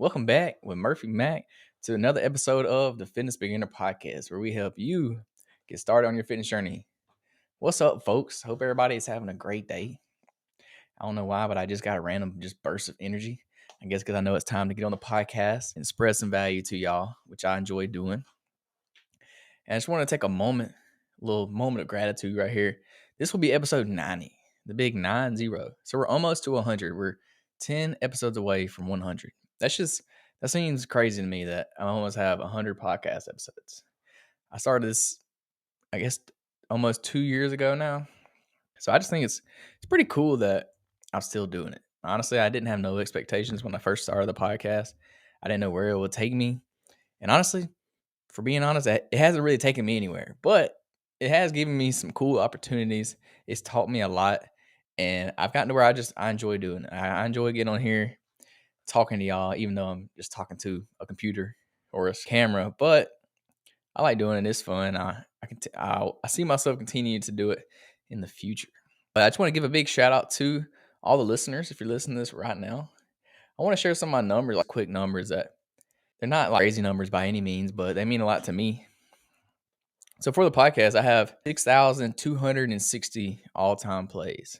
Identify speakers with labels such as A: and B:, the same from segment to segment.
A: Welcome back with Murphy Mack to another episode of the Fitness Beginner Podcast, where we help you get started on your fitness journey. What's up, folks? Hope everybody is having a great day. I don't know why, but I just got a random burst of energy. I guess because I know it's time to get on the podcast and spread some value to y'all, which I enjoy doing. And I just want to take a little moment of gratitude right here. This will be episode 90, the big 90. So we're almost to 100. We're 10 episodes away from 100. That seems crazy to me that I almost have 100 podcast episodes. I started this, I guess, almost 2 years ago now. So I just think it's pretty cool that I'm still doing it. Honestly, I didn't have no expectations when I first started the podcast. I didn't know where it would take me. And honestly, for being honest, it hasn't really taken me anywhere, but it has given me some cool opportunities. It's taught me a lot, and I've gotten to where I enjoy doing it. I enjoy getting on here talking to y'all, even though I'm just talking to a computer or a camera. But I like doing it. It's fun. I see myself continuing to do it in the future. But I just want to give a big shout out to all the listeners. If you're listening to this right now, I want to share some of my numbers, like quick numbers that they're not like crazy numbers by any means, but they mean a lot to me. So for the podcast, I have 6,260 all-time plays,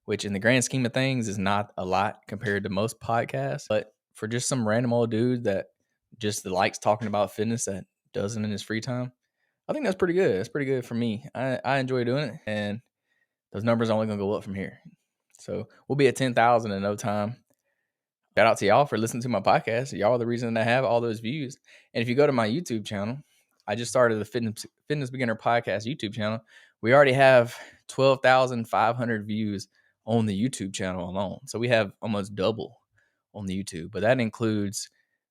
A: which in the grand scheme of things is not a lot compared to most podcasts. But for just some random old dude that just likes talking about fitness that doesn't in his free time, I think that's pretty good. That's pretty good for me. I enjoy doing it, and those numbers are only going to go up from here. So we'll be at 10,000 in no time. Shout out to y'all for listening to my podcast. Y'all are the reason I have all those views. And if you go to my YouTube channel, I just started the Fitness Beginner Podcast YouTube channel. We already have 12,500 views on the YouTube channel alone. So we have almost double on the YouTube, but that includes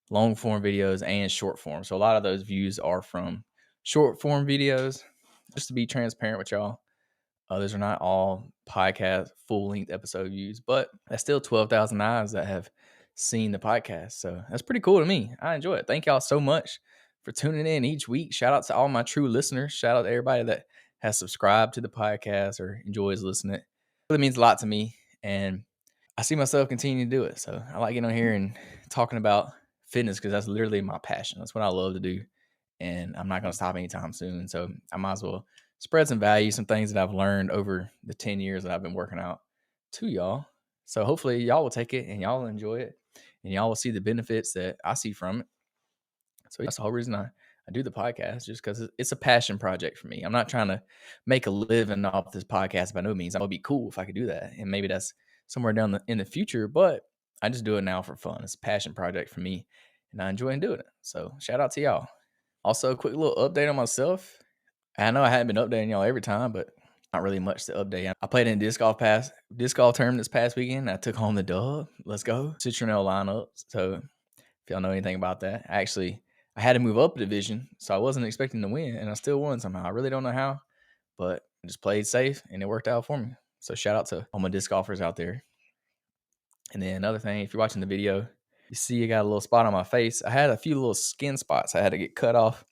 A: long form videos and short form. So a lot of those views are from short form videos. Just to be transparent with y'all, those are not all podcast full length episode views, but that's still 12,000 eyes that have seen the podcast. So that's pretty cool to me. I enjoy it. Thank y'all so much for tuning in each week. Shout out to all my true listeners. Shout out to everybody that has subscribed to the podcast or enjoys listening. It really means a lot to me. And I see myself continuing to do it. So I like getting on here and talking about fitness because that's literally my passion. That's what I love to do. And I'm not going to stop anytime soon. So I might as well spread some value, some things that I've learned over the 10 years that I've been working out to y'all. So hopefully y'all will take it and y'all will enjoy it and y'all will see the benefits that I see from it. So that's the whole reason I do the podcast, just because it's a passion project for me. I'm not trying to make a living off this podcast by no means. It would be cool if I could do that. And maybe that's somewhere in the future, but I just do it now for fun. It's a passion project for me and I enjoy doing it. So shout out to y'all. Also, a quick little update on myself. I know I haven't been updating y'all every time, but not really much to update. I played in disc golf tournament this past weekend. I took home the dub. Let's go. Citronelle lineup. So if y'all know anything about that, I had to move up a division, so I wasn't expecting to win, and I still won somehow. I really don't know how, but I just played safe, and it worked out for me. So shout out to all my disc golfers out there. And then another thing, if you're watching the video, you see I got a little spot on my face. I had a few little skin spots I had to get cut off.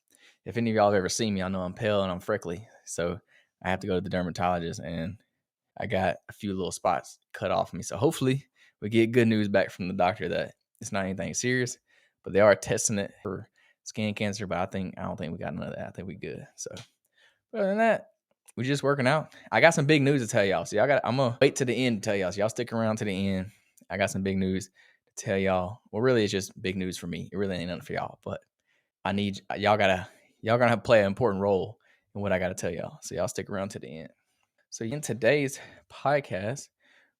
A: If any of y'all have ever seen me, I know I'm pale and I'm freckly. So I have to go to the dermatologist, and I got a few little spots cut off me. So hopefully we get good news back from the doctor that it's not anything serious, but they are testing it for skin cancer. But I don't think we got none of that. I think we good. So other than that, we just working out. I got some big news to tell y'all. So I'm gonna wait to the end to tell y'all. So y'all stick around to the end. I got some big news to tell y'all. Well, really, it's just big news for me. It really ain't nothing for y'all, but I need y'all gonna have to play an important role in what I gotta tell y'all. So y'all stick around to the end. So in today's podcast,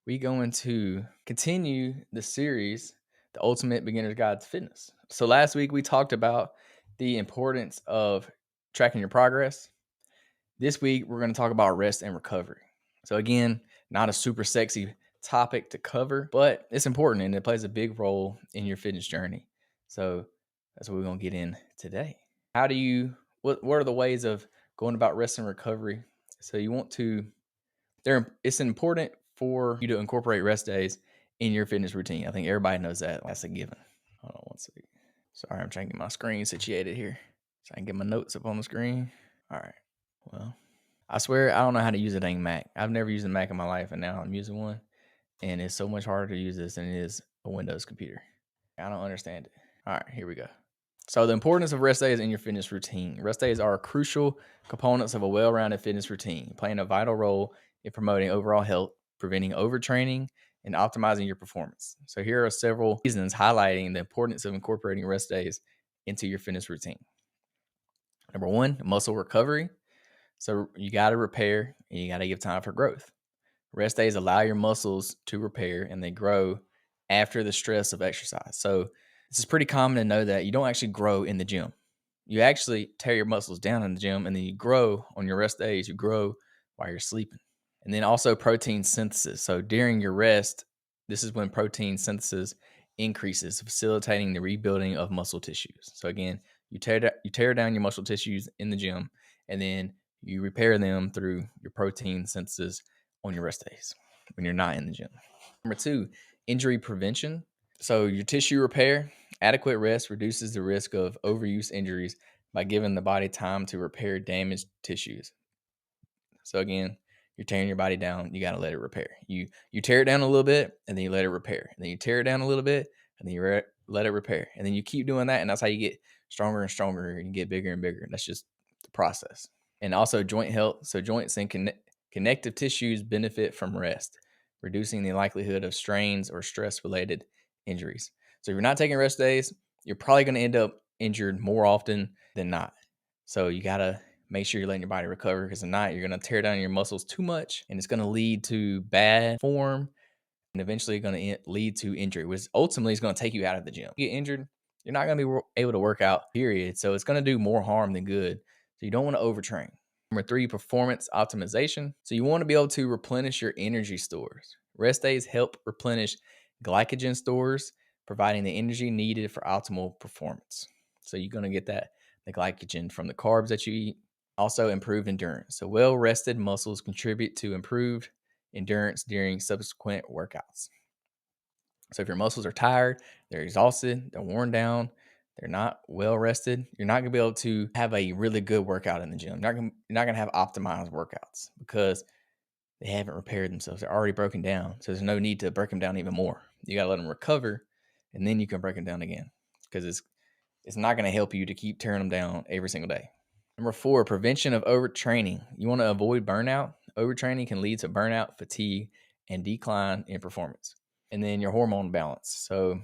A: we're going to continue the series, The Ultimate Beginner's Guide to Fitness. So last week we talked about the importance of tracking your progress. This week we're going to talk about rest and recovery. So again, not a super sexy topic to cover, but it's important and it plays a big role in your fitness journey. So that's what we're going to get in today. What are the ways of going about rest and recovery? So it's important for you to incorporate rest days in your fitness routine. I think everybody knows that. That's a given. Hold on one second. Sorry, I'm trying to get my screen situated here so I can get my notes up on the screen. All right. Well, I swear I don't know how to use a dang Mac. I've never used a Mac in my life, and now I'm using one. And it's so much harder to use this than it is a Windows computer. I don't understand it. All right, here we go. So the importance of rest days in your fitness routine. Rest days are crucial components of a well-rounded fitness routine, playing a vital role in promoting overall health, preventing overtraining, and optimizing your performance. So here are several reasons highlighting the importance of incorporating rest days into your fitness routine. Number one, muscle recovery. So you got to repair and you got to give time for growth. Rest days allow your muscles to repair and they grow after the stress of exercise. So this is pretty common to know that you don't actually grow in the gym. You actually tear your muscles down in the gym and then you grow on your rest days. You grow while you're sleeping. And then also protein synthesis. So during your rest, this is when protein synthesis increases, facilitating the rebuilding of muscle tissues. So again, you tear down your muscle tissues in the gym and then you repair them through your protein synthesis on your rest days when you're not in the gym. Number two, injury prevention. So your tissue repair, adequate rest reduces the risk of overuse injuries by giving the body time to repair damaged tissues. So again, you're tearing your body down, you got to let it repair. You tear it down a little bit and then you let it repair. And then you tear it down a little bit and then you let it repair. And then you keep doing that and that's how you get stronger and stronger and you get bigger and bigger. That's just the process. And also joint health. So joints and connective tissues benefit from rest, reducing the likelihood of strains or stress-related injuries. So if you're not taking rest days, you're probably going to end up injured more often than not. So you got to make sure you're letting your body recover because if not, you're going to tear down your muscles too much and it's going to lead to bad form and eventually going to lead to injury, which ultimately is going to take you out of the gym. You get injured, you're not going to be able to work out, period. So it's going to do more harm than good. So you don't want to overtrain. Number three, performance optimization. So you want to be able to replenish your energy stores. Rest days help replenish glycogen stores, providing the energy needed for optimal performance. So you're going to get the glycogen from the carbs that you eat. Also, improved endurance. So well-rested muscles contribute to improved endurance during subsequent workouts. So if your muscles are tired, they're exhausted, they're worn down, they're not well rested, you're not gonna be able to have a really good workout in the gym. You're not gonna have optimized workouts because they haven't repaired themselves. They're already broken down. So there's no need to break them down even more. You gotta let them recover and then you can break them down again because it's not gonna help you to keep tearing them down every single day. Number four, prevention of overtraining. You want to avoid burnout. Overtraining can lead to burnout, fatigue, and decline in performance. And then your hormone balance. So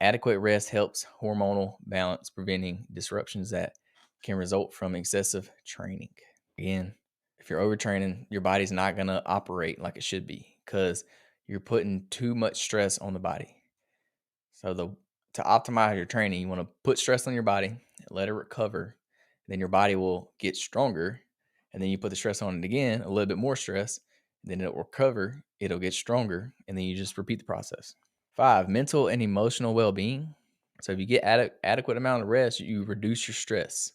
A: adequate rest helps hormonal balance, preventing disruptions that can result from excessive training. Again, if you're overtraining, your body's not going to operate like it should be because you're putting too much stress on the body. So to optimize your training, you want to put stress on your body, let it recover, then your body will get stronger, and then you put the stress on it again, a little bit more stress, then it'll recover, it'll get stronger, and then you just repeat the process. 5, mental and emotional well-being. So if you get adequate amount of rest, you reduce your stress.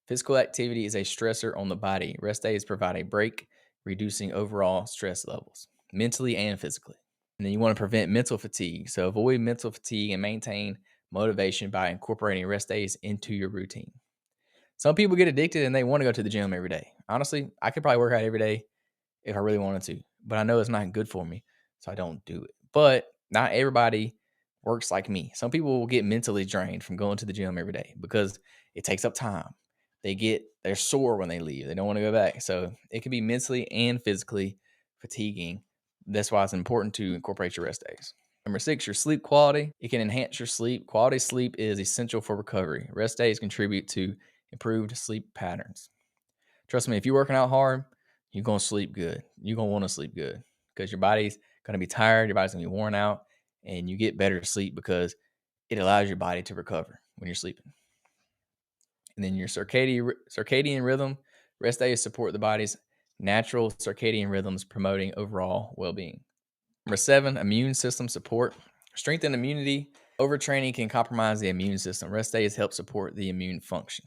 A: Physical activity is a stressor on the body. Rest days provide a break, reducing overall stress levels, mentally and physically. And then you want to prevent mental fatigue. So avoid mental fatigue and maintain motivation by incorporating rest days into your routine. Some people get addicted and they want to go to the gym every day. Honestly, I could probably work out every day if I really wanted to, but I know it's not good for me, so I don't do it. But not everybody works like me. Some people will get mentally drained from going to the gym every day because it takes up time. They're sore when they leave. They don't want to go back. So it can be mentally and physically fatiguing. That's why it's important to incorporate your rest days. Number 6, your sleep quality. It can enhance your sleep. Quality sleep is essential for recovery. Rest days contribute to improved sleep patterns. Trust me, if you're working out hard, you're going to sleep good. You're going to want to sleep good because your body's going to be tired. Your body's going to be worn out and you get better sleep because it allows your body to recover when you're sleeping. And then your circadian rhythm. Rest days support the body's natural circadian rhythms, promoting overall well-being. Number 7, immune system support. Strengthen immunity. Overtraining can compromise the immune system. Rest days help support the immune function.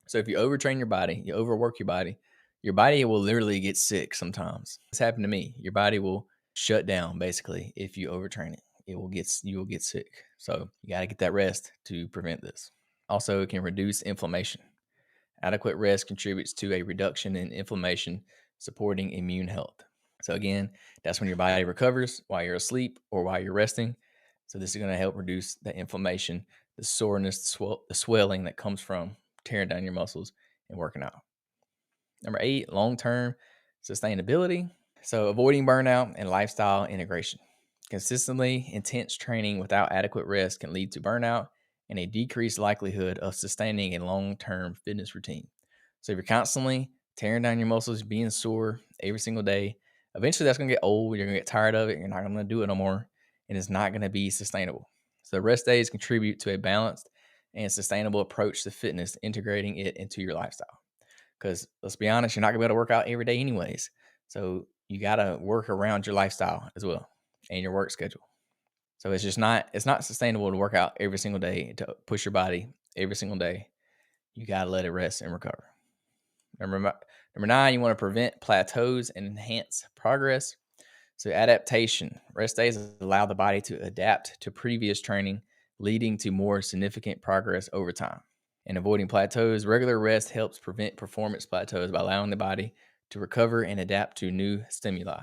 A: So if you overtrain your body, you overwork your body will literally get sick sometimes. It's happened to me. Your body will shut down basically if you overtrain it. You will get sick. So you got to get that rest to prevent this. Also, it can reduce inflammation. Adequate rest contributes to a reduction in inflammation, supporting immune health. So again, that's when your body recovers while you're asleep or while you're resting. So this is going to help reduce the inflammation, the soreness, the swelling that comes from tearing down your muscles and working out. Number 8, long-term sustainability. So avoiding burnout and lifestyle integration. Consistently intense training without adequate rest can lead to burnout and a decreased likelihood of sustaining a long-term fitness routine. So if you're constantly tearing down your muscles, being sore every single day, eventually that's going to get old. You're going to get tired of it. You're not going to do it no more, and it's not going to be sustainable. So rest days contribute to a balanced and sustainable approach to fitness, integrating it into your lifestyle. Because let's be honest, you're not gonna be able to work out every day anyways. So you gotta work around your lifestyle as well and your work schedule. So it's not sustainable to work out every single day to push your body every single day. You gotta let it rest and recover. Number 9, you want to prevent plateaus and enhance progress. So adaptation. Rest days allow the body to adapt to previous training, leading to more significant progress over time. And avoiding plateaus, regular rest helps prevent performance plateaus by allowing the body to recover and adapt to new stimuli.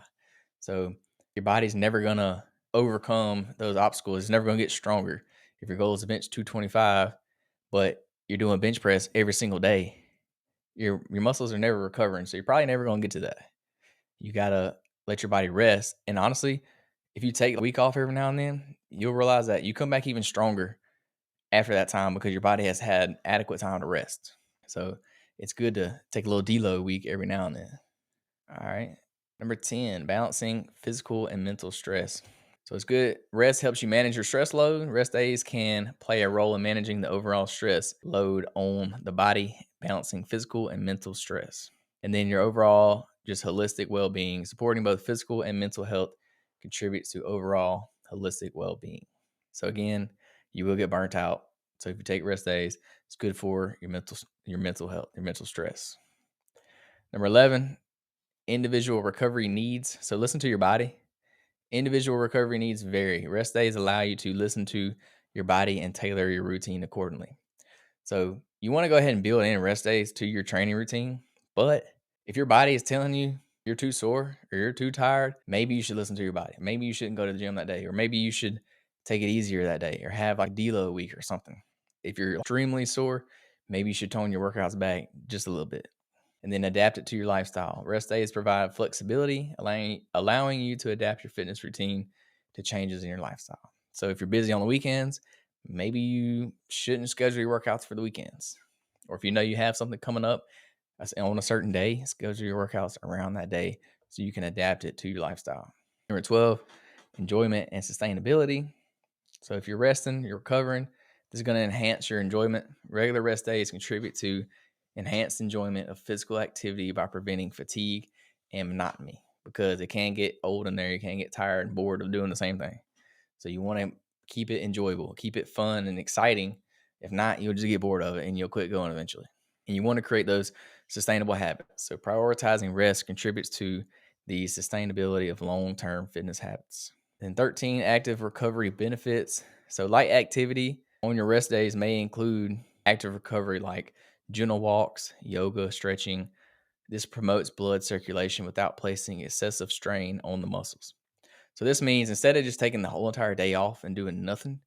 A: So your body's never going to overcome those obstacles. It's never going to get stronger. If your goal is to bench 225, but you're doing bench press every single day, your muscles are never recovering. So you're probably never going to get to that. You got to let your body rest. And honestly, if you take a week off every now and then, you'll realize that you come back even stronger after that time because your body has had adequate time to rest. So it's good to take a little deload week every now and then. All right. Number 10, balancing physical and mental stress. So it's good. Rest helps you manage your stress load. Rest days can play a role in managing the overall stress load on the body, balancing physical and mental stress. And then your overall, just holistic well being, supporting both physical and mental health contributes to overall holistic well being. So again, you will get burnt out. So if you take rest days, it's good for your mental health, your mental stress. Number 11, individual recovery needs. So listen to your body. Individual recovery needs vary. Rest days allow you to listen to your body and tailor your routine accordingly. So you want to go ahead and build in rest days to your training routine. But if your body is telling you you're too sore or you're too tired, maybe you should listen to your body. Maybe you shouldn't go to the gym that day, or maybe you should take it easier that day or have like deload week or something. If you're extremely sore, maybe you should tone your workouts back just a little bit and then adapt it to your lifestyle. Rest days provide flexibility, allowing you to adapt your fitness routine to changes in your lifestyle. So if you're busy on the weekends, maybe you shouldn't schedule your workouts for the weekends. Or if you know you have something coming up on a certain day, schedule your workouts around that day so you can adapt it to your lifestyle. Number 12, enjoyment and sustainability. So if you're resting, you're recovering, this is going to enhance your enjoyment. Regular rest days contribute to enhanced enjoyment of physical activity by preventing fatigue and monotony because it can get old in there. You can get tired and bored of doing the same thing. So you want to keep it enjoyable, keep it fun and exciting. If not, you'll just get bored of it and you'll quit going eventually. And you want to create those sustainable habits. So prioritizing rest contributes to the sustainability of long-term fitness habits. And 13, active recovery benefits. So light activity on your rest days may include active recovery like gentle walks, yoga, stretching. This promotes blood circulation without placing excessive strain on the muscles. So this means instead of just taking the whole entire day off and doing nothing,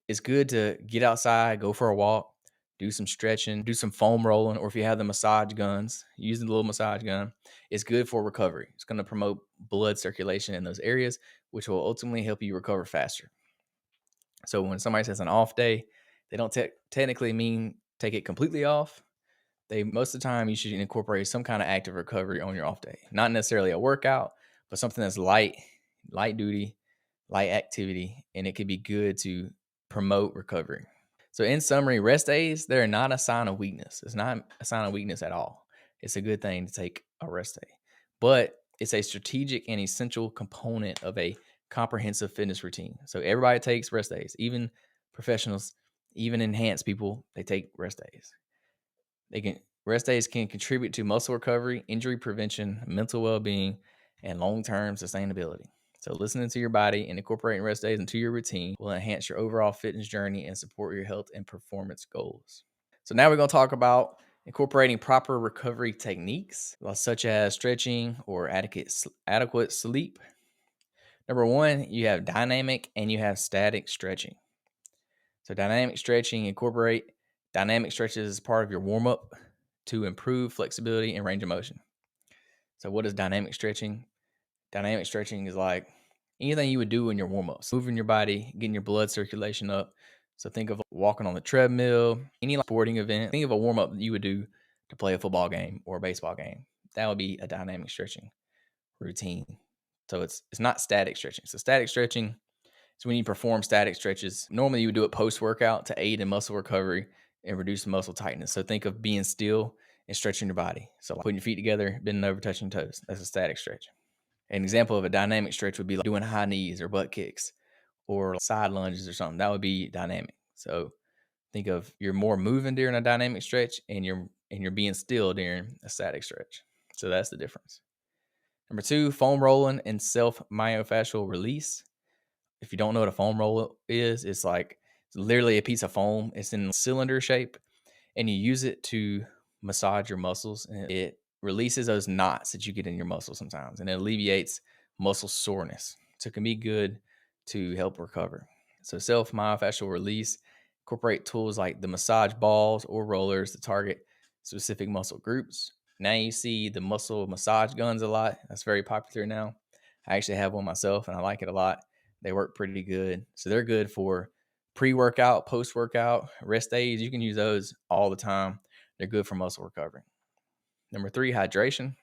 A: it's good to get outside, go for a walk, do some stretching, do some foam rolling, or if you have the massage guns, use the little massage gun. It's good for recovery. It's going to promote blood circulation in those areas, which will ultimately help you recover faster. So when somebody says an off day, they don't technically mean take it completely off. They most of the time you should incorporate some kind of active recovery on your off day. Not necessarily a workout, but something that's light duty, light activity, and it could be good to promote recovery. So in summary, rest days, they're not a sign of weakness. It's not a sign of weakness at all. It's a good thing to take a rest day. But it's a strategic and essential component of a comprehensive fitness routine. So everybody takes rest days, even professionals, even enhanced people, they take rest days. Rest days can contribute to muscle recovery, injury prevention, mental well-being, and long-term sustainability. So listening to your body and incorporating rest days into your routine will enhance your overall fitness journey and support your health and performance goals. So now we're going to talk about incorporating proper recovery techniques, such as stretching or adequate sleep. Number one, you have dynamic and you have static stretching. So dynamic stretching, incorporate dynamic stretches as part of your warm-up to improve flexibility and range of motion. So what is dynamic stretching? Dynamic stretching is like anything you would do in your warm-ups, moving your body, getting your blood circulation up. So think of walking on the treadmill, any sporting event. Think of a warm-up you would do to play a football game or a baseball game. That would be a dynamic stretching routine. So it's not static stretching. So static stretching is when you perform static stretches. Normally you would do it post-workout to aid in muscle recovery and reduce muscle tightness. So think of being still and stretching your body. So like putting your feet together, bending over, touching toes. That's a static stretch. An example of a dynamic stretch would be like doing high knees or butt kicks or side lunges or something. That would be dynamic. So think of you're more moving during a dynamic stretch and you're being still during a static stretch. So that's the difference. Number two, foam rolling and self myofascial release. If you don't know what a foam roll is, it's literally a piece of foam. It's in cylinder shape and you use it to massage your muscles, and it releases those knots that you get in your muscles sometimes, and it alleviates muscle soreness. So it can be good to help recover. So self myofascial release, incorporate tools like the massage balls or rollers to target specific muscle groups. Now you see the muscle massage guns a lot. That's very popular now. I actually have one myself and I like it a lot. They work pretty good. So they're good for pre-workout, post-workout, rest days. You can use those all the time. They're good for muscle recovery. Number three, hydration.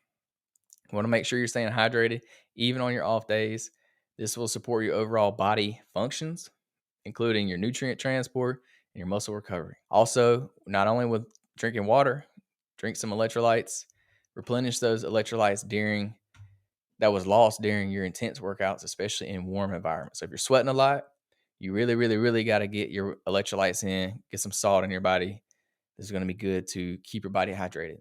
A: You want to make sure you're staying hydrated even on your off days. This will support your overall body functions, including your nutrient transport and your muscle recovery. Also, not only with drinking water, drink some electrolytes, replenish those electrolytes that was lost during your intense workouts, especially in warm environments. So if you're sweating a lot, you really, really, really got to get your electrolytes in, get some salt in your body. This is going to be good to keep your body hydrated.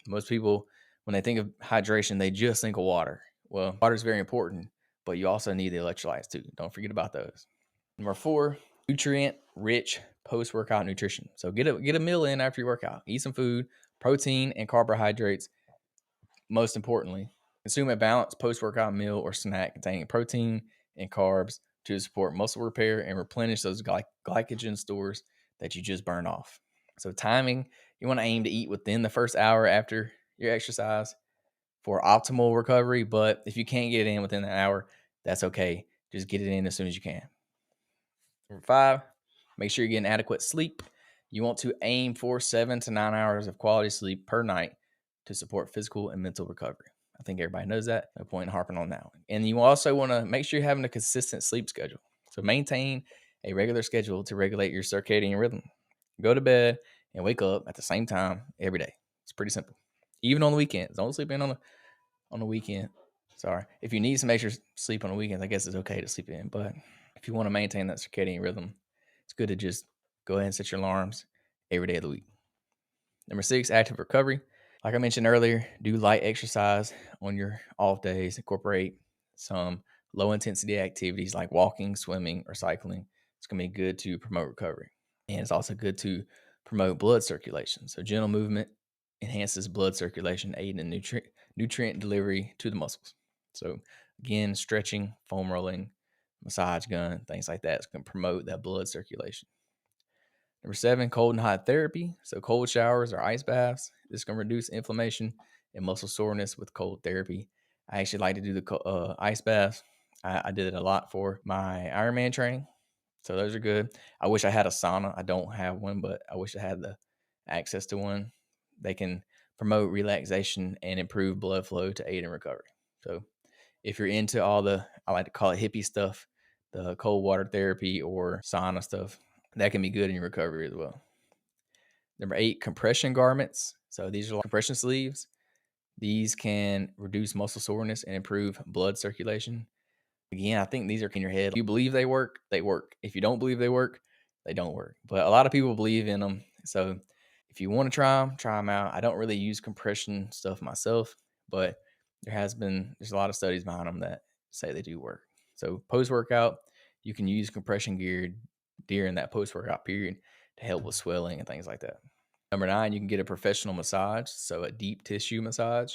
A: Most people, when they think of hydration, they just think of water. Well, water is very important, but you also need the electrolytes too. Don't forget about those. Number four, nutrient-rich post-workout nutrition. So get a meal in after your workout. Eat some food, protein and carbohydrates. Most importantly, consume a balanced post-workout meal or snack containing protein and carbs to support muscle repair and replenish those glycogen stores that you just burned off. So timing, you want to aim to eat within the first hour after your exercise for optimal recovery. But if you can't get it in within an hour, that's okay. Just get it in as soon as you can. Number five, make sure you're getting adequate sleep. You want to aim for 7 to 9 hours of quality sleep per night to support physical and mental recovery. I think everybody knows that. No point in harping on that one. And you also want to make sure you're having a consistent sleep schedule. So maintain a regular schedule to regulate your circadian rhythm. Go to bed and wake up at the same time every day. It's pretty simple. Even on the weekends. Don't sleep in on the weekend. Sorry. If you need some extra sleep on the weekends, I guess it's okay to sleep in. But if you want to maintain that circadian rhythm, it's good to just go ahead and set your alarms every day of the week. Number six, active recovery. Like I mentioned earlier, do light exercise on your off days. Incorporate some low intensity activities like walking, swimming, or cycling. It's going to be good to promote recovery. And it's also good to promote blood circulation. So gentle movement enhances blood circulation, aiding in nutrient delivery to the muscles. So again, stretching, foam rolling, massage gun, things like that is going to promote that blood circulation. Number seven, cold and hot therapy. So cold showers or ice baths. This can reduce inflammation and muscle soreness with cold therapy. I actually like to do the ice baths. I did it a lot for my Ironman training. So those are good. I wish I had a sauna. I don't have one, but I wish I had the access to one. They can promote relaxation and improve blood flow to aid in recovery. So if you're into all I like to call it hippie stuff, the cold water therapy or sauna stuff, that can be good in your recovery as well. Number eight, compression garments. So these are like compression sleeves. These can reduce muscle soreness and improve blood circulation. Again, I think these are in your head. If you believe they work, they work. If you don't believe they work, they don't work. But a lot of people believe in them. So if you want to try them out. I don't really use compression stuff myself, but there's a lot of studies behind them that say they do work. So post-workout, you can use compression gear during that post-workout period to help with swelling and things like that. Number nine, you can get a professional massage. So a deep tissue massage.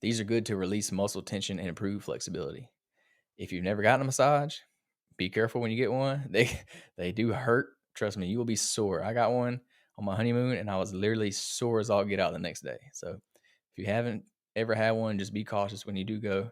A: These are good to release muscle tension and improve flexibility. If you've never gotten a massage, be careful when you get one. They do hurt. Trust me, you will be sore. I got one on my honeymoon and I was literally sore as all get out the next day. So if you haven't ever had one, just be cautious when you do go.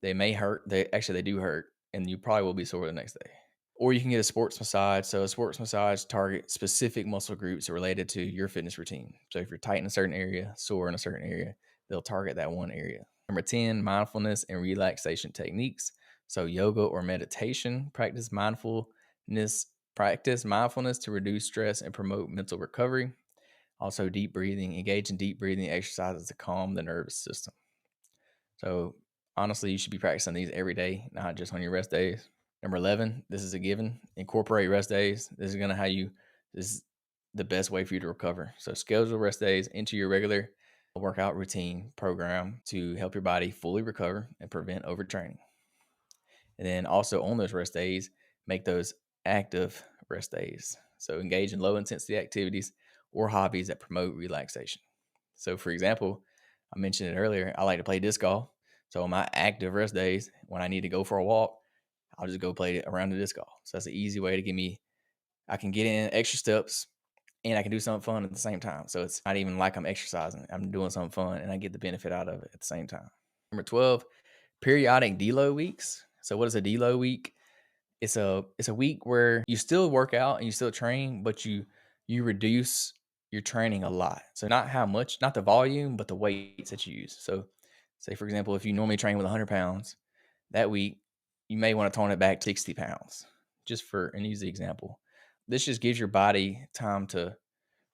A: They may hurt. They do hurt, and you probably will be sore the next day. Or you can get a sports massage. So a sports massage targets specific muscle groups related to your fitness routine. So if you're tight in a certain area, sore in a certain area, they'll target that one area. Number 10, mindfulness and relaxation techniques. So yoga or meditation, practice mindfulness to reduce stress and promote mental recovery. Also deep breathing, engage in deep breathing exercises to calm the nervous system. So honestly, you should be practicing these every day, not just on your rest days. Number 11, this is a given. Incorporate rest days. This is the best way for you to recover. So schedule rest days into your regular workout routine program to help your body fully recover and prevent overtraining. And then also on those rest days, make those active rest days. So engage in low intensity activities or hobbies that promote relaxation. So for example, I mentioned it earlier, I like to play disc golf. So on my active rest days, when I need to go for a walk, I'll just go play around the disc golf. So that's an easy way to I can get in extra steps and I can do something fun at the same time. So it's not even like I'm exercising. I'm doing something fun and I get the benefit out of it at the same time. Number 12, periodic deload weeks. So what is a deload week? It's a week where you still work out and you still train, but you reduce your training a lot. So not how much, not the volume, but the weights that you use. So say for example, if you normally train with 100 pounds, that week you may want to tone it back to 60 pounds, just for an easy example. This just gives your body time to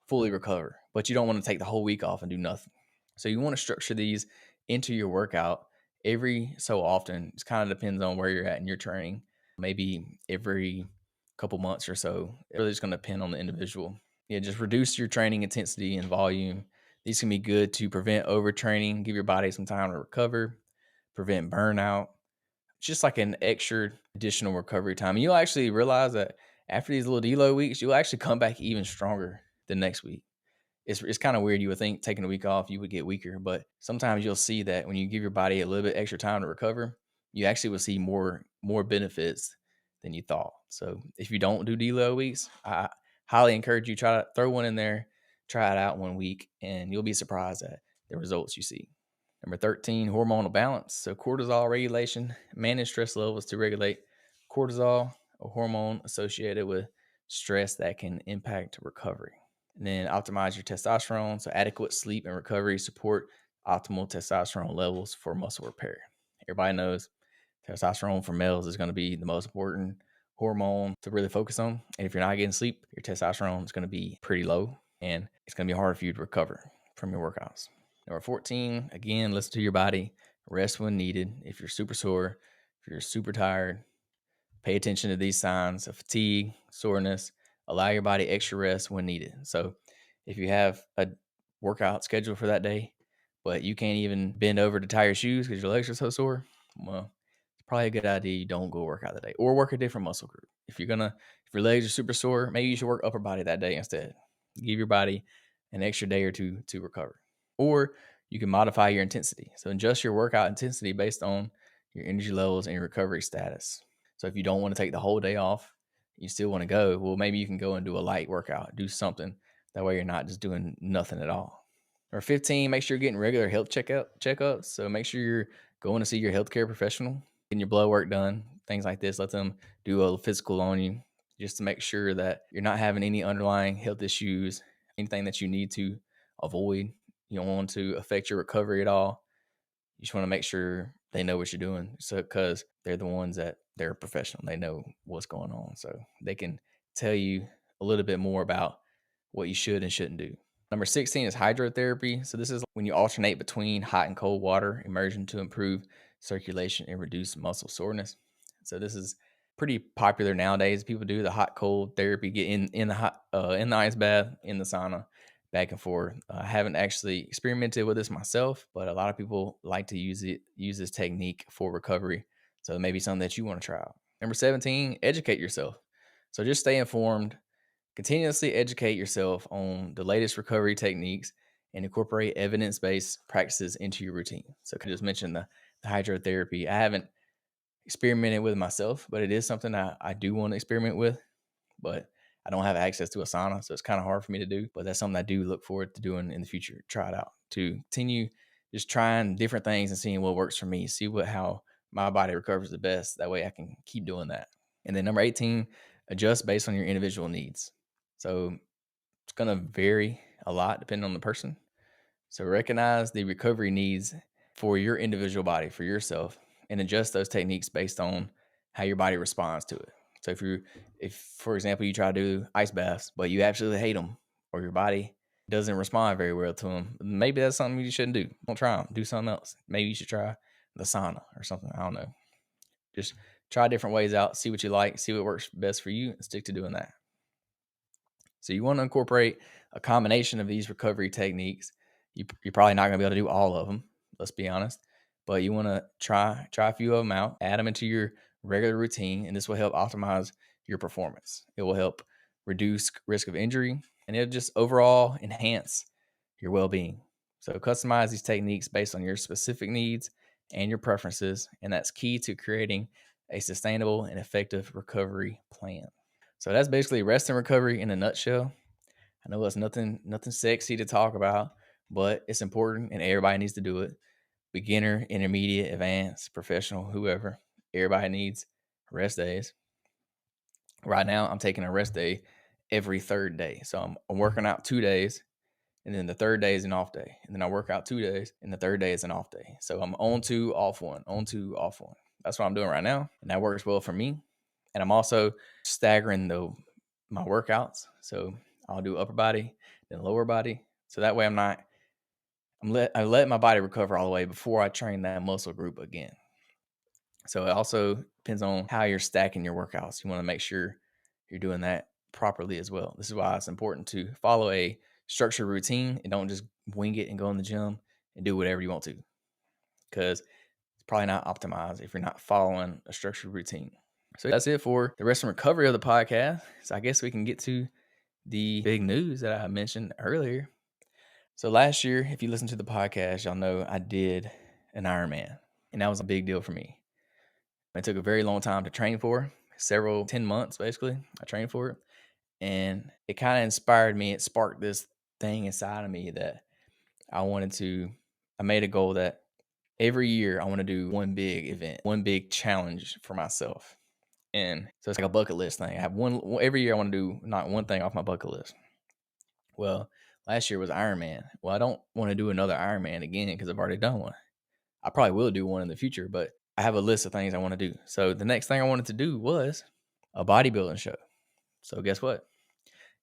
A: fully recover, but you don't want to take the whole week off and do nothing. So you want to structure these into your workout every so often. It kind of depends on where you're at in your training. Maybe every couple months or so. It really is going to depend on the individual. Yeah, just reduce your training intensity and volume. These can be good to prevent overtraining, give your body some time to recover, prevent burnout. Just like an extra additional recovery time. And you'll actually realize that after these little deload weeks, you'll actually come back even stronger the next week. It's kind of weird. You would think taking a week off, you would get weaker, but sometimes you'll see that when you give your body a little bit extra time to recover, you actually will see more benefits than you thought. So if you don't do deload weeks, I highly encourage you try to throw one in there, try it out 1 week, and you'll be surprised at the results you see. Number 13, hormonal balance. So cortisol regulation, manage stress levels to regulate cortisol, a hormone associated with stress that can impact recovery. And then optimize your testosterone. So adequate sleep and recovery support optimal testosterone levels for muscle repair. Everybody knows testosterone for males is going to be the most important hormone to really focus on. And if you're not getting sleep, your testosterone is going to be pretty low and it's going to be hard for you to recover from your workouts. Number 14, again, listen to your body. Rest when needed. If you're super sore, if you're super tired, pay attention to these signs of fatigue, soreness. Allow your body extra rest when needed. So if you have a workout scheduled for that day, but you can't even bend over to tie your shoes because your legs are so sore, well, it's probably a good idea you don't go work out that day or work a different muscle group. If your legs are super sore, maybe you should work upper body that day instead. Give your body an extra day or two to recover. Or you can modify your intensity. So adjust your workout intensity based on your energy levels and your recovery status. So if you don't want to take the whole day off, you still want to go, well, maybe you can go and do a light workout, do something. That way you're not just doing nothing at all. Or 15, make sure you're getting regular health checkups. So make sure you're going to see your healthcare professional, getting your blood work done, things like this. Let them do a physical on you just to make sure that you're not having any underlying health issues, anything that you need to avoid. You don't want to affect your recovery at all. You just want to make sure they know what you're doing. So, because they're the ones that they're a professional, they know what's going on. So they can tell you a little bit more about what you should and shouldn't do. Number 16 is hydrotherapy. So this is when you alternate between hot and cold water immersion to improve circulation and reduce muscle soreness. So this is pretty popular nowadays. People do the hot cold therapy, get in the hot in the ice bath, in the sauna, back and forth. I haven't actually experimented with this myself, but a lot of people like to use this technique for recovery. So it may be something that you want to try out. Number 17, educate yourself. So just stay informed. Continuously educate yourself on the latest recovery techniques and incorporate evidence-based practices into your routine. So I just mentioned the hydrotherapy. I haven't experimented with myself, but it is something I do want to experiment with. But I don't have access to a sauna, so it's kind of hard for me to do. But that's something I do look forward to doing in the future. Try it out to continue just trying different things and seeing what works for me. See how my body recovers the best. That way I can keep doing that. And then number 18, adjust based on your individual needs. So it's going to vary a lot depending on the person. So recognize the recovery needs for your individual body, for yourself, and adjust those techniques based on how your body responds to it. So if for example, you try to do ice baths, but you absolutely hate them, or your body doesn't respond very well to them, maybe that's something you shouldn't do. Don't try them. Do something else. Maybe you should try the sauna or something. I don't know. Just try different ways out, see what you like, see what works best for you, and stick to doing that. So you want to incorporate a combination of these recovery techniques. You're probably not going to be able to do all of them, let's be honest, but you want to try a few of them out, add them into your regular routine, and this will help optimize your performance. It will help reduce risk of injury, and it'll just overall enhance your well-being. So customize these techniques based on your specific needs and your preferences, and that's key to creating a sustainable and effective recovery plan. So that's basically rest and recovery in a nutshell. I know it's nothing sexy to talk about, but it's important and everybody needs to do it. Beginner, intermediate, advanced, professional, whoever. Everybody needs rest days. Right now, I'm taking a rest day every third day. So I'm working out 2 days, and then the third day is an off day. And then I work out 2 days, and the third day is an off day. So I'm on 2, off 1, on 2, off 1. That's what I'm doing right now, and that works well for me. And I'm also staggering my workouts. So I'll do upper body, then lower body. So that way I let my body recover all the way before I train that muscle group again. So it also depends on how you're stacking your workouts. You want to make sure you're doing that properly as well. This is why it's important to follow a structured routine and don't just wing it and go in the gym and do whatever you want to, because it's probably not optimized if you're not following a structured routine. So that's it for the rest and recovery of the podcast. So I guess we can get to the big news that I mentioned earlier. So last year, if you listen to the podcast, y'all know I did an Ironman, and that was a big deal for me. It took a very long time to train for, 10 months basically. I trained for it, and it kind of inspired me. It sparked this thing inside of me that I made a goal that every year I want to do one big event, one big challenge for myself. And so it's like a bucket list thing. I have every year I want to do not one thing off my bucket list. Well, last year was Ironman. Well, I don't want to do another Ironman again because I've already done one. I probably will do one in the future, but I have a list of things I want to do. So the next thing I wanted to do was a bodybuilding show. So guess what?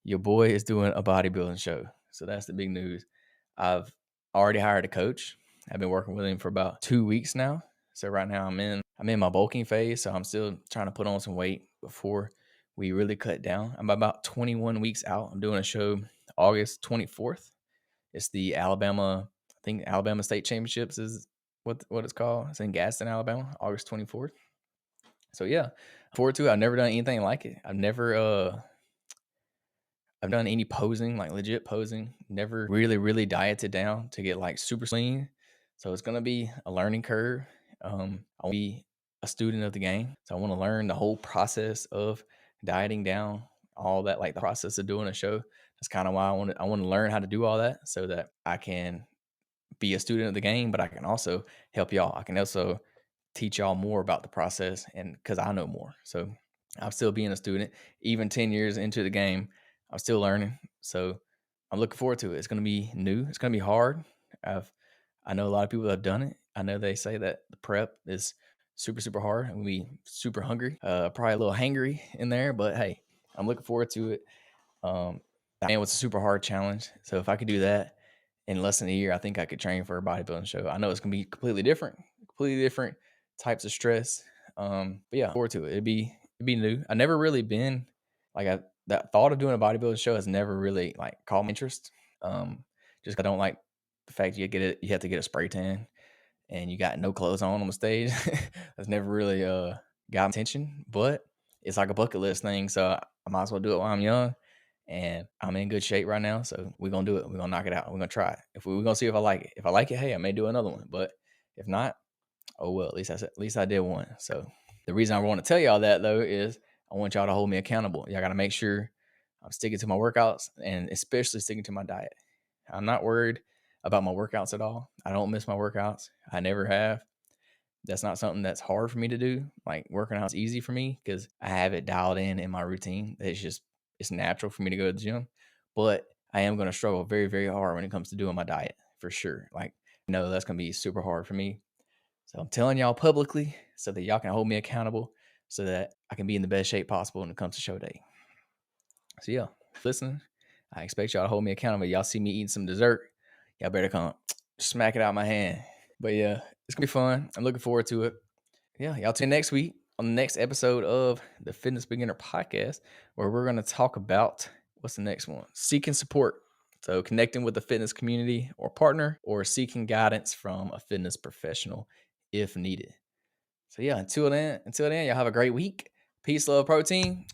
A: Your boy is doing a bodybuilding show. So that's the big news. I've already hired a coach. I've been working with him for about 2 weeks now. So right now I'm in my bulking phase. So I'm still trying to put on some weight before we really cut down. I'm about 21 weeks out. I'm doing a show August 24th. It's the Alabama State Championships is what it's called. It's in Gaston, Alabama, August 24th. So yeah, forward to it. I've never done anything like it. I've done any posing, like legit posing. Never really dieted down to get like super lean. So it's gonna be a learning curve. I want to be a student of the game. So I want to learn the whole process of dieting down, all that, like the process of doing a show. That's kind of why I want to learn how to do all that so that I can be a student of the game, but I can also help y'all. I can also teach y'all more about the process, and because I know more. So I'm still being a student, even 10 years into the game, I'm still learning. So I'm looking forward to it. It's going to be new. It's going to be hard. I know a lot of people that have done it. I know they say that the prep is super hard. I'm going to be super hungry, probably a little hangry in there, but hey, I'm looking forward to it. And it was a super hard challenge. So if I could do that in less than a year, I think I could train for a bodybuilding show. I know it's going to be completely different types of stress. But yeah, forward to it. It'd be new. I never really been that thought of doing a bodybuilding show has never really like caught my interest. Just 'cause I don't like the fact you have to get a spray tan and you got no clothes on the stage. That's never really got my attention, but it's like a bucket list thing. So I might as well do it while I'm young, and I'm in good shape right now. So we're gonna do it. We're gonna knock it out. We're gonna try it. We're gonna see if I like it. If I like it, hey, I may do another one. But if not, oh well. At least I did one. So The reason I want to tell y'all that though is I want y'all to hold me accountable. Y'all got to make sure I'm sticking to my workouts and especially sticking to my diet. I'm not worried about my workouts at all. I don't miss my workouts. I never have. That's not something that's hard for me to do. Like working out's easy for me because I have it dialed in my routine. It's natural for me to go to the gym, but I am going to struggle very, very hard when it comes to doing my diet for sure. Like, that's going to be super hard for me. So I'm telling y'all publicly so that y'all can hold me accountable so that I can be in the best shape possible when it comes to show day. So yeah, listen, I expect y'all to hold me accountable. Y'all see me eating some dessert, y'all better come smack it out of my hand. But yeah, it's gonna be fun. I'm looking forward to it. Yeah, y'all tune in next week on the next episode of the Fitness Beginner Podcast, where we're gonna talk about what's the next one? Seeking support. So connecting with the fitness community or partner, or seeking guidance from a fitness professional if needed. So yeah, until then, y'all have a great week. Peace, love, protein.